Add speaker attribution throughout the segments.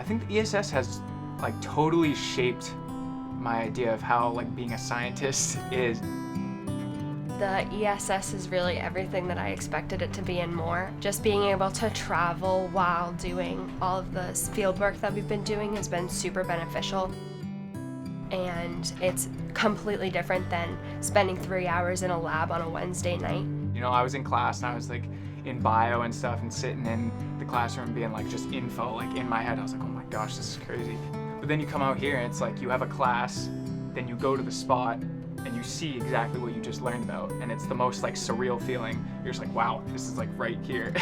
Speaker 1: think the ESS has like totally shaped my idea of how like being a scientist is.
Speaker 2: The ESS is really everything that I expected it to be and more. Just being able to travel while doing all of the field work that we've been doing has been super beneficial. And it's completely different than spending 3 hours in a lab on a Wednesday night.
Speaker 1: You know, I was in class and I was like in bio and stuff and sitting in the classroom being like just info like in my head. I was like, oh my gosh, this is crazy. But then you come out here and it's like you have a class, then you go to the spot and you see exactly what you just learned about, and it's the most like surreal feeling. You're just like, wow, this is like right here.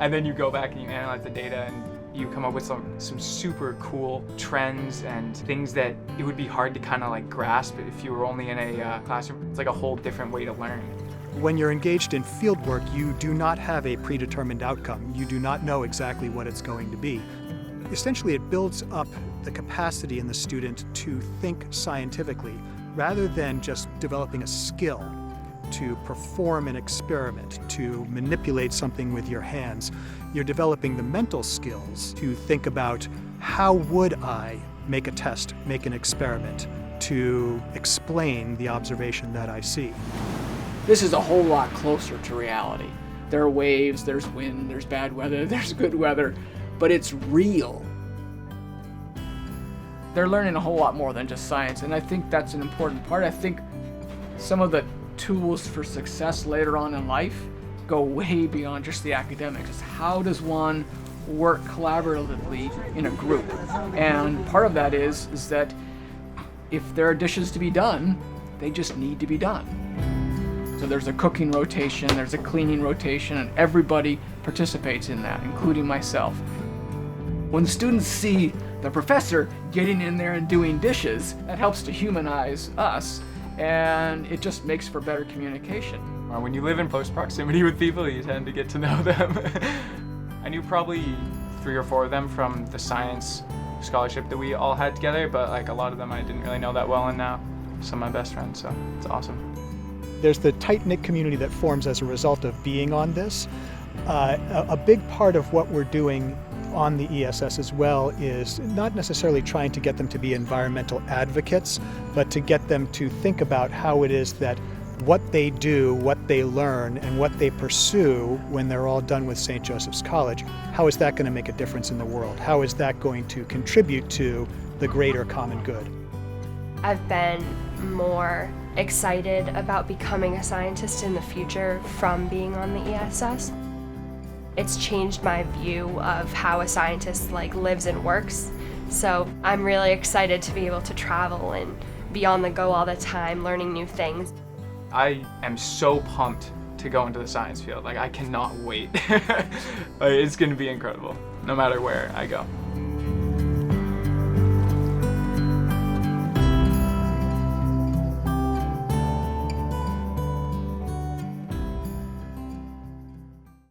Speaker 1: And then you go back and you analyze the data and you come up with some super cool trends and things that it would be hard to kind of like grasp if you were only in a classroom. It's like a whole different way to learn.
Speaker 3: When you're engaged in fieldwork, you do not have a predetermined outcome. You do not know exactly what it's going to be. Essentially, it builds up the capacity in the student to think scientifically, rather than just developing a skill to perform an experiment, to manipulate something with your hands. You're developing the mental skills to think about how would I make a test, make an experiment, to explain the observation that I see.
Speaker 4: This is a whole lot closer to reality. There are waves, there's wind, there's bad weather, there's good weather, but it's real. They're learning a whole lot more than just science, and I think that's an important part. I think some of the tools for success later on in life go way beyond just the academics. It's how does one work collaboratively in a group? And part of that is that if there are dishes to be done, they just need to be done. So there's a cooking rotation, there's a cleaning rotation, and everybody participates in that, including myself. When students see the professor getting in there and doing dishes, that helps to humanize us, and it just makes for better communication.
Speaker 1: When you live in close proximity with people, you tend to get to know them. I knew probably 3 or 4 of them from the science scholarship that we all had together, but like a lot of them I didn't really know that well, and now some of my best friends, so it's awesome.
Speaker 3: There's the tight-knit community that forms as a result of being on this. A big part of what we're doing on the ESS as well is not necessarily trying to get them to be environmental advocates, but to get them to think about how it is that what they do, what they learn, and what they pursue when they're all done with St. Joseph's College, how is that going to make a difference in the world? How is that going to contribute to the greater common good?
Speaker 2: I've been more excited about becoming a scientist in the future from being on the ESS. It's changed my view of how a scientist lives and works. So I'm really excited to be able to travel and be on the go all the time, learning new things.
Speaker 1: I am so pumped to go into the science field. I cannot wait. It's gonna be incredible, no matter where I go.